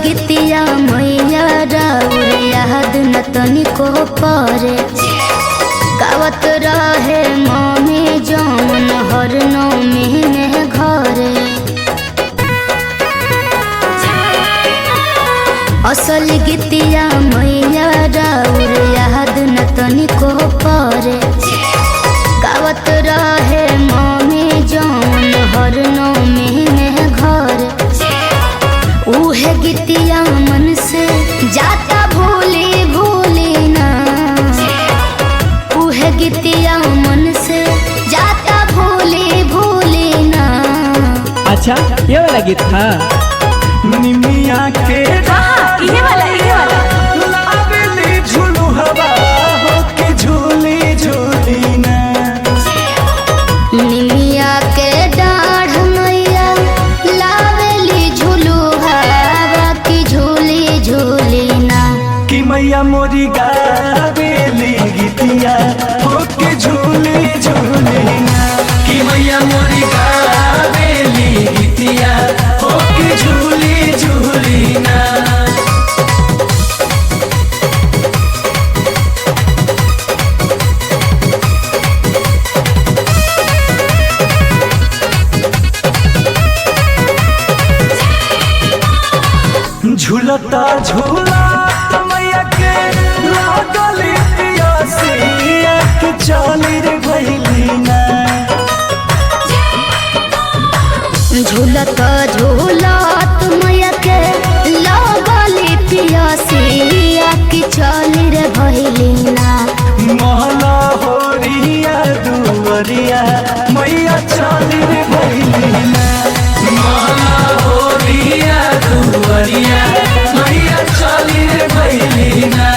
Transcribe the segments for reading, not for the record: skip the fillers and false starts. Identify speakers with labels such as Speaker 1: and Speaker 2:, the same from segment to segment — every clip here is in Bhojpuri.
Speaker 1: गीतिया मैया राउर याद न तनिको परे गावत रहे मम्मी जौन हर नौमी में घरे असल गीतिया मैया राउर याद न तनिको परे गावत रहे मम्मी जौन हर नौमी में घरे उहे गीतिया मन से जाता भूली भूली ना उहे गीतिया मन से जाता भूली भूली ना।
Speaker 2: अच्छा ये वाला गीत था
Speaker 3: निमिया के
Speaker 4: ये वाला
Speaker 3: लावेली झूलू हवा हो के झूली झूली ना
Speaker 1: निमिया के डाढ़ मैया लावेली झूलू हवा की झूली झूली ना
Speaker 3: कि मैया मोरी गावेली गीतिया हो के झूली झूली ना कि मैया मोरी गावेली गीतिया हो के झूली झूली ना। झूलता झूला मैया के लागली पियासिया के चली रे भइली ना
Speaker 1: झूलत झूलत मैया के लगली पियासिया की चली रे भइली ना
Speaker 3: महला होरिया दुवरिया मैया चली रे भइली ना महला होरिया दुवरिया मैया चली रे भइली ना।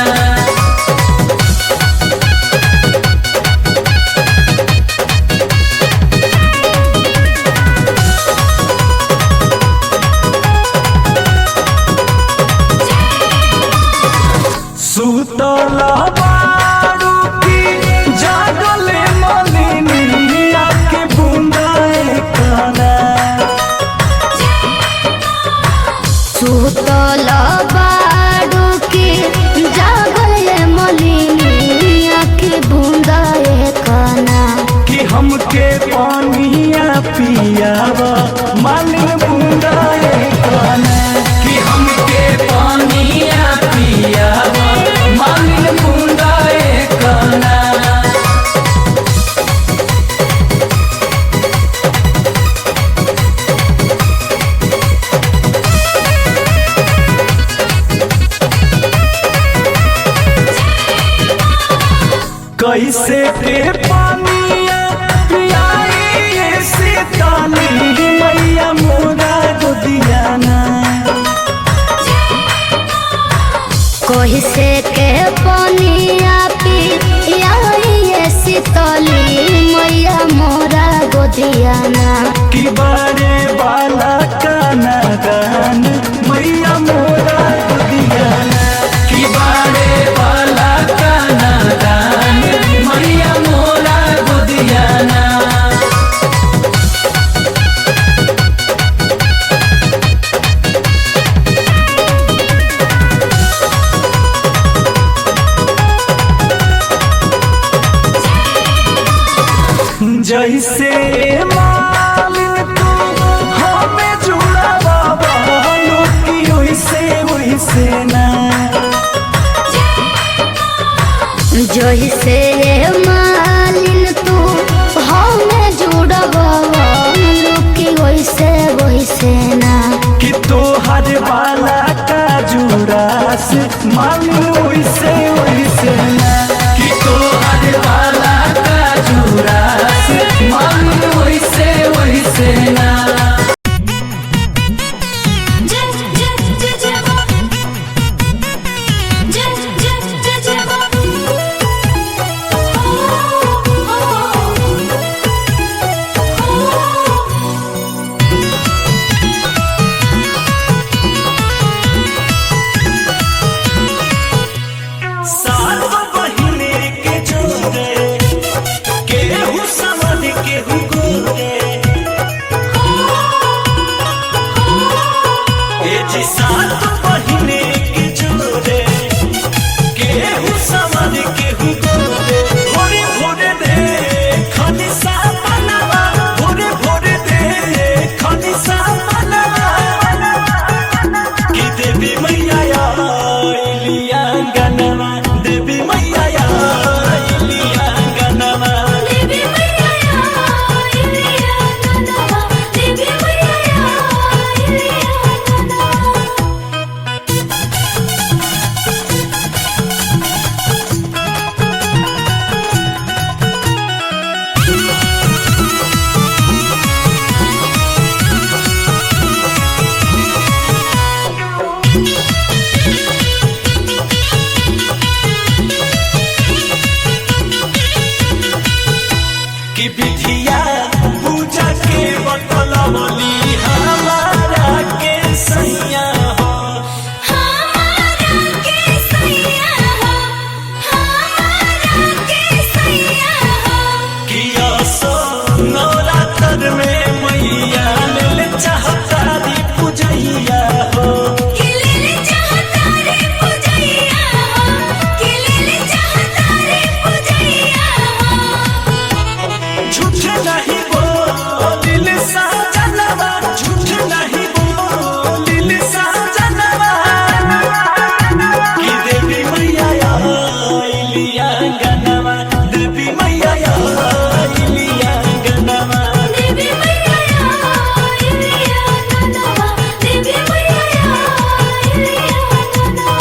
Speaker 3: सुतला बारू की जागले मलिनिया के बूंदाए काना
Speaker 1: सुतल बाडू की जागले मलिनिया की बूंदा काना
Speaker 3: कि हमके पानिया पियावा मालिन बूंदाए काना कि हमके पानिया पियावा मालिन बूंदाए काना। कैसे के पानिया पियाई सीताली मैया मोरा गोदिया ना
Speaker 1: कोई से के पनिया पिया शीतली मैया मोरा गोदियाना
Speaker 3: कि बारे वाला काना गान मैया मोरा गोदिया ना कि बारे वाला काना गान मैया मोरा गोदिया ना। जैसे मालिन तू हमें जुड़ा बाबा की वैसे ना
Speaker 1: जैसे मालिन तू हमें जुड़बा की वैसे वैसे ना
Speaker 3: कि तो हर वाला का जुड़ा से मालिन वैसे वैसे ना कि तो हर वाला का जुड़ा से मालिन वैसे वैसे ना। सात विधिया पूजा के बतलवली हमारा के सैया हो
Speaker 1: हमारा के सैया हो हमारा के सैया हो
Speaker 3: किया सो नवरात्र में मैया लेल चाहतारी पूजैया हो
Speaker 1: किलेले चाहता रे पूजैया हो किलेले चाहता रे पूजैया हो
Speaker 3: झूठ नहीं बोलिल साजनवा झूठ नहीं बोलिल साजनवा कि देवी मैया आइलिया गनवा देवी मैया आइलिया गनवा
Speaker 1: देवी मैया आइलिया गनवा देवी मैया आइलिया गनवा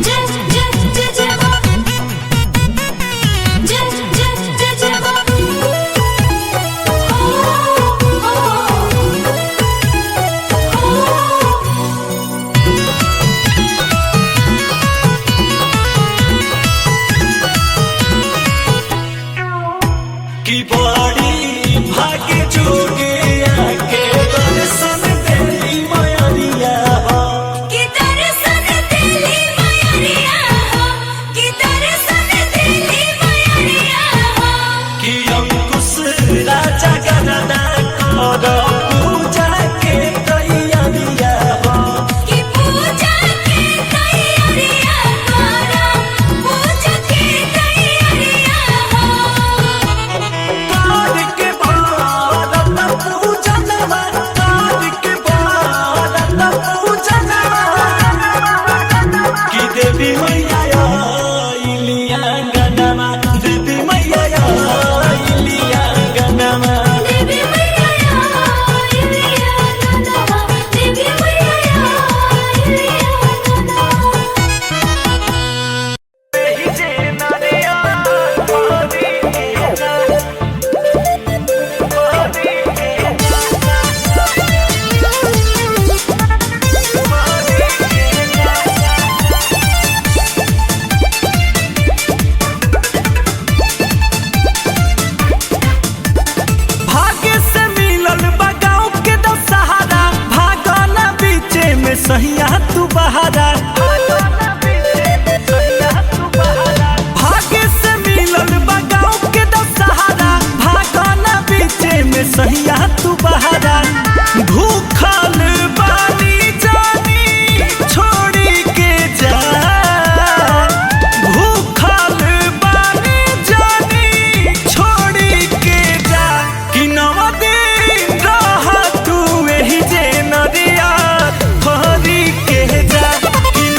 Speaker 1: जय जय जय जय बाबू जय जय जय जय बाबू
Speaker 3: कि बड़ी भाग्य जोगे आके दर्शन देली मयरिया हो
Speaker 1: कि दर्शन देली मयरिया हो कि दर्शन देली मयरिया हो
Speaker 3: कि अंकुश राजा गणना कर पूजा के तैयारिया हो
Speaker 1: कि पूजा के तैयारिया करो पूजा के तैयारिया हो
Speaker 3: कार के भारत पूजनवा कार के भारत पूजनवा कि देवी मैया आइलिया गनमा देवी मैया आइलिया गनमा
Speaker 1: देवी मैया आइलिया गनवा देवी मैया आइलिया गनवा
Speaker 3: भाग्य से मिलल बा गाँव के दशहरा भागना बीचे में सहिया तू बहारा भाग्य से मिलल बा गाँव के दशहरा भागना बीचे में सहिया तू बहारा भूखल बानी जानी छोड़ी के जा भूखल बानी जानी छोड़ी के जा कि नवा दिन रह तू एही जे नदिया हरी के जा कि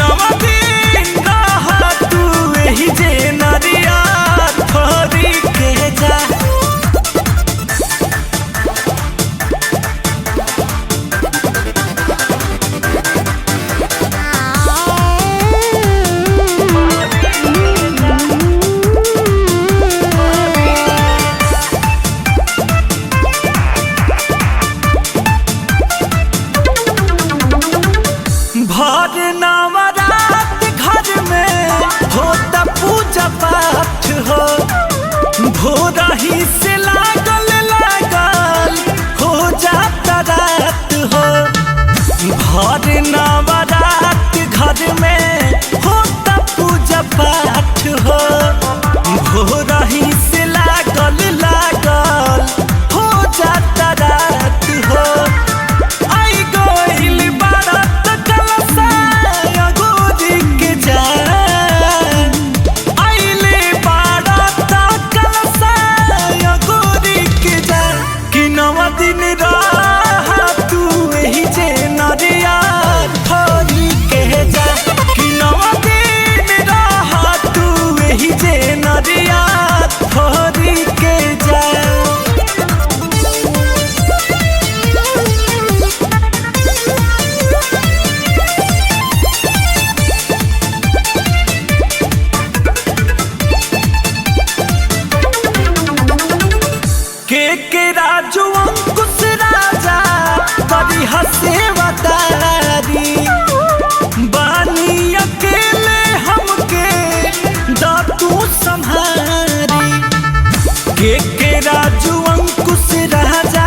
Speaker 3: के राजू अंकुश राजा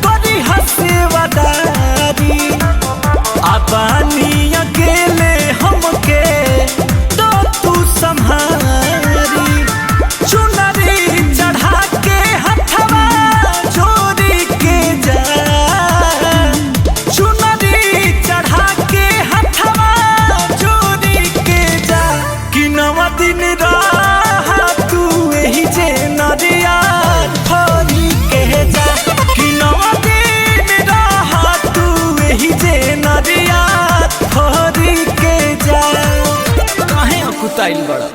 Speaker 3: बड़ी हसेवादारी अबानी अकेले हमके तो तू संभारी चुनरी चढ़ा के हथवा जोड़ी के जा चुनरी चढ़ा के हथवा जोड़ी के जा कि नवा दिन रहा तू एही जे नदिया थोड़ी के जा कि नवा दिन रहा तू एही जे नदिया थोड़ी के जा काहे अकुताइल बड़ा।